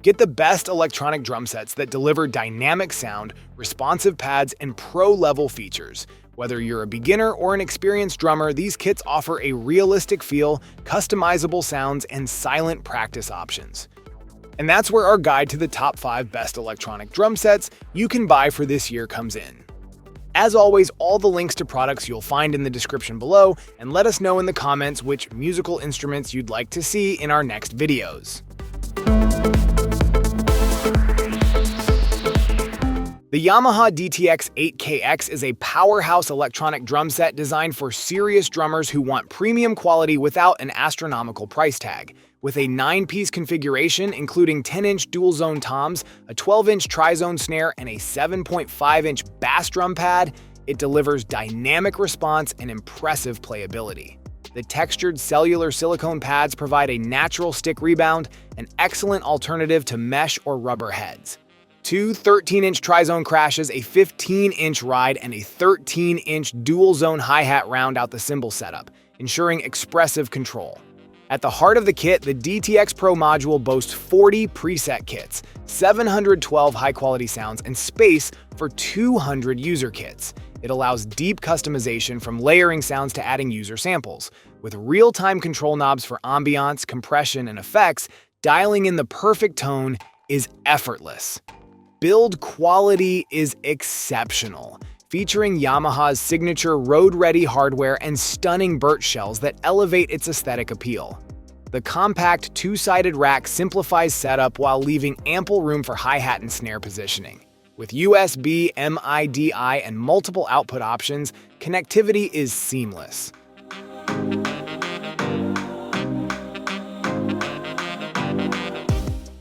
Get the best electronic drum sets that deliver dynamic sound, responsive pads, and pro-level features. Whether you're a beginner or an experienced drummer, these kits offer a realistic feel, customizable sounds, and silent practice options. And that's where our guide to the top 5 best electronic drum sets you can buy for this year comes in. As always, all the links to products you'll find in the description below, and let us know in the comments which musical instruments you'd like to see in our next videos. The Yamaha DTX8K-X is a powerhouse electronic drum set designed for serious drummers who want premium quality without an astronomical price tag. With a 9-piece configuration including 10-inch dual-zone toms, a 12-inch tri-zone snare, and a 7.5-inch bass drum pad, it delivers dynamic response and impressive playability. The textured cellular silicone pads provide a natural stick rebound, an excellent alternative to mesh or rubber heads. Two 13-inch tri-zone crashes, a 15-inch ride, and a 13-inch dual-zone hi-hat round out the cymbal setup, ensuring expressive control. At the heart of the kit, the DTX Pro module boasts 40 preset kits, 712 high-quality sounds, and space for 200 user kits. It allows deep customization from layering sounds to adding user samples. With real-time control knobs for ambiance, compression, and effects, dialing in the perfect tone is effortless. Build quality is exceptional, featuring Yamaha's signature road-ready hardware and stunning birch shells that elevate its aesthetic appeal. The compact two-sided rack simplifies setup while leaving ample room for hi-hat and snare positioning. With USB, MIDI, and multiple output options, connectivity is seamless.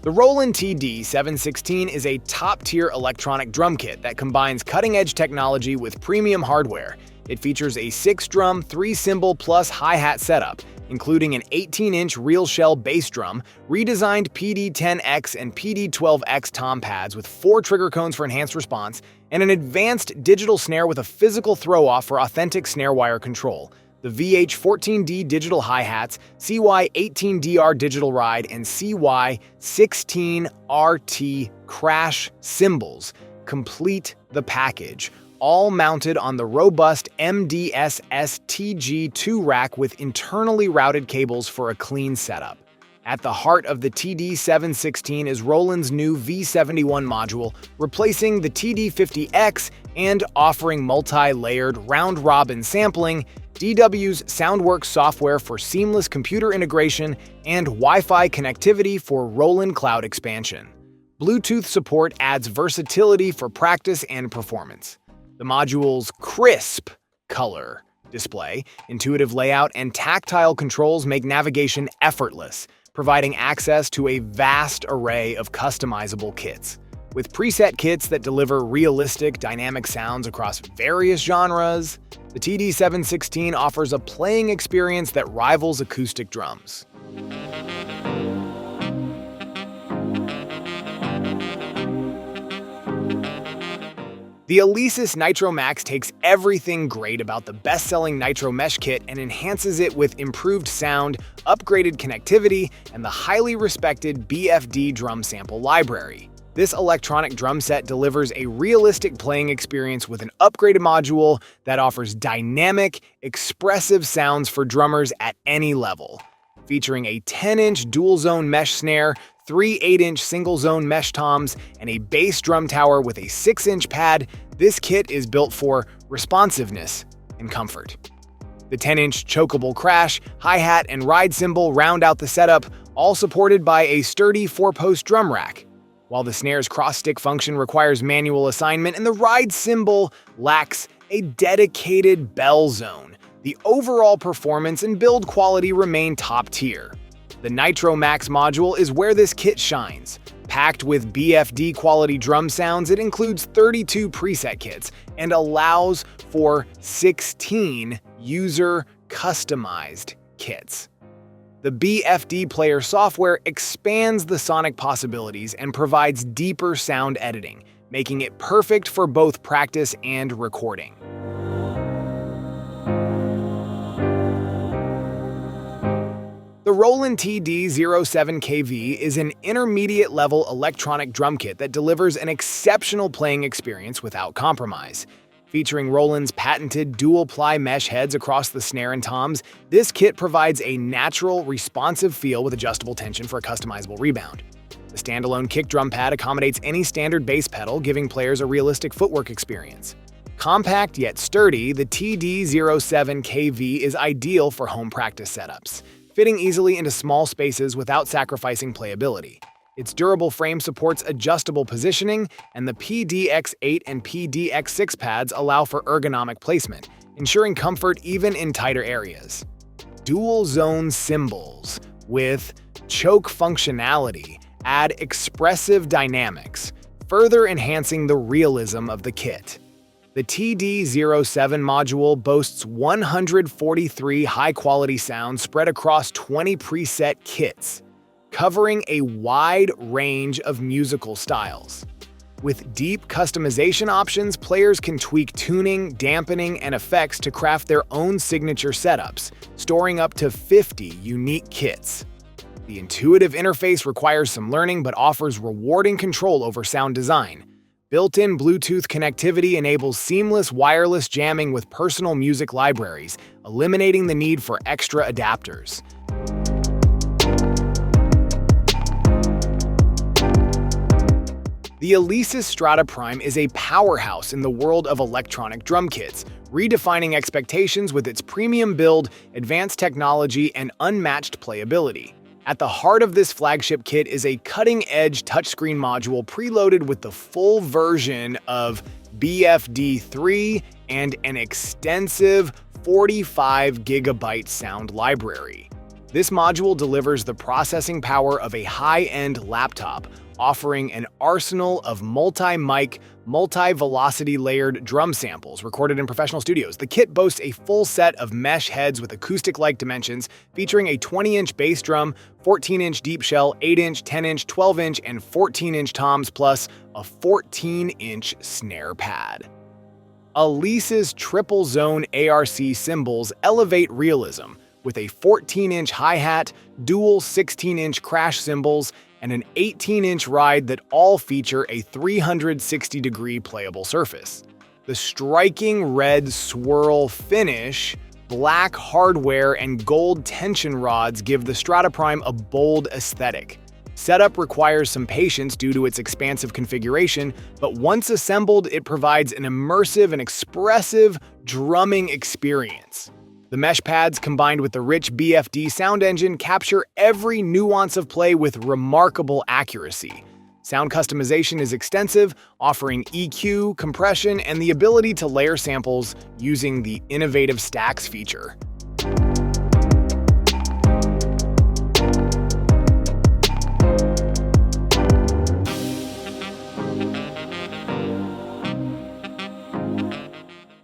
The Roland TD-716 is a top-tier electronic drum kit that combines cutting-edge technology with premium hardware. It features a 6-drum, 3-cymbal plus hi-hat setup, including an 18-inch real shell bass drum, redesigned PD-10X and PD-12X tom pads with 4 trigger cones for enhanced response, and an advanced digital snare with a physical throw-off for authentic snare wire control. The VH14D digital hi-hats, CY18DR digital ride, and CY16RT crash cymbals complete the package, all mounted on the robust MDSS-TG2 rack with internally routed cables for a clean setup. At the heart of the TD-716 is Roland's new V71 module, replacing the TD-50X and offering multi-layered round-robin sampling, DW's SoundWorks software for seamless computer integration, and Wi-Fi connectivity for Roland Cloud expansion. Bluetooth support adds versatility for practice and performance. The module's crisp color display, intuitive layout, and tactile controls make navigation effortless, providing access to a vast array of customizable kits. With preset kits that deliver realistic, dynamic sounds across various genres, the TD-716 offers a playing experience that rivals acoustic drums. The Alesis Nitro Max takes everything great about the best-selling Nitro Mesh kit and enhances it with improved sound, upgraded connectivity, and the highly respected BFD drum sample library. This electronic drum set delivers a realistic playing experience with an upgraded module that offers dynamic, expressive sounds for drummers at any level. Featuring a 10-inch dual-zone mesh snare, 3 8-inch single-zone mesh toms, and a bass drum tower with a 6-inch pad, this kit is built for responsiveness and comfort. The 10-inch chokeable crash, hi-hat, and ride cymbal round out the setup, all supported by a sturdy 4-post drum rack. While the snare's cross-stick function requires manual assignment and the ride cymbal lacks a dedicated bell zone, the overall performance and build quality remain top tier. The Nitro Max module is where this kit shines. Packed with BFD quality drum sounds, it includes 32 preset kits and allows for 16 user-customized kits. The BFD player software expands the sonic possibilities and provides deeper sound editing, making it perfect for both practice and recording. The The Roland TD-07KV is an intermediate-level electronic drum kit that delivers an exceptional playing experience without compromise. Featuring Roland's patented dual-ply mesh heads across the snare and toms, this kit provides a natural, responsive feel with adjustable tension for a customizable rebound. The standalone kick drum pad accommodates any standard bass pedal, giving players a realistic footwork experience. Compact yet sturdy, the TD-07KV is ideal for home practice setups, fitting easily into small spaces without sacrificing playability. Its durable frame supports adjustable positioning, and the PDX8 and PDX6 pads allow for ergonomic placement, ensuring comfort even in tighter areas. Dual-zone cymbals with choke functionality add expressive dynamics, further enhancing the realism of the kit. The TD-07 module boasts 143 high-quality sounds spread across 20 preset kits, covering a wide range of musical styles. With deep customization options, players can tweak tuning, dampening, and effects to craft their own signature setups, storing up to 50 unique kits. The intuitive interface requires some learning but offers rewarding control over sound design. Built-in Bluetooth connectivity enables seamless wireless jamming with personal music libraries, eliminating the need for extra adapters. The Alesis Strata Prime is a powerhouse in the world of electronic drum kits, redefining expectations with its premium build, advanced technology, and unmatched playability. At the heart of this flagship kit is a cutting-edge touchscreen module preloaded with the full version of BFD3 and an extensive 45GB sound library. This module delivers the processing power of a high-end laptop, offering an arsenal of multi-mic, multi-velocity layered drum samples recorded in professional studios. The kit boasts a full set of mesh heads with acoustic-like dimensions, featuring a 20-inch bass drum, 14-inch deep shell, 8-inch, 10-inch, 12-inch, and 14-inch toms, plus a 14-inch snare pad. Alesis triple-zone ARC cymbals elevate realism, with a 14-inch hi-hat, dual 16-inch crash cymbals, and an 18-inch ride that all feature a 360-degree playable surface. The striking red swirl finish, black hardware, and gold tension rods give the Strata Prime a bold aesthetic. Setup requires some patience due to its expansive configuration, but once assembled, it provides an immersive and expressive drumming experience. The mesh pads, combined with the rich BFD sound engine, capture every nuance of play with remarkable accuracy. Sound customization is extensive, offering EQ, compression, and the ability to layer samples using the innovative stacks feature.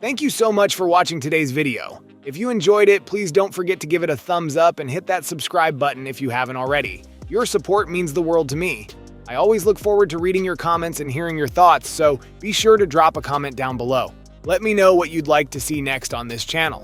Thank you so much for watching today's video. If you enjoyed it, please don't forget to give it a thumbs up and hit that subscribe button if you haven't already. Your support means the world to me. I always look forward to reading your comments and hearing your thoughts, so be sure to drop a comment down below. Let me know what you'd like to see next on this channel.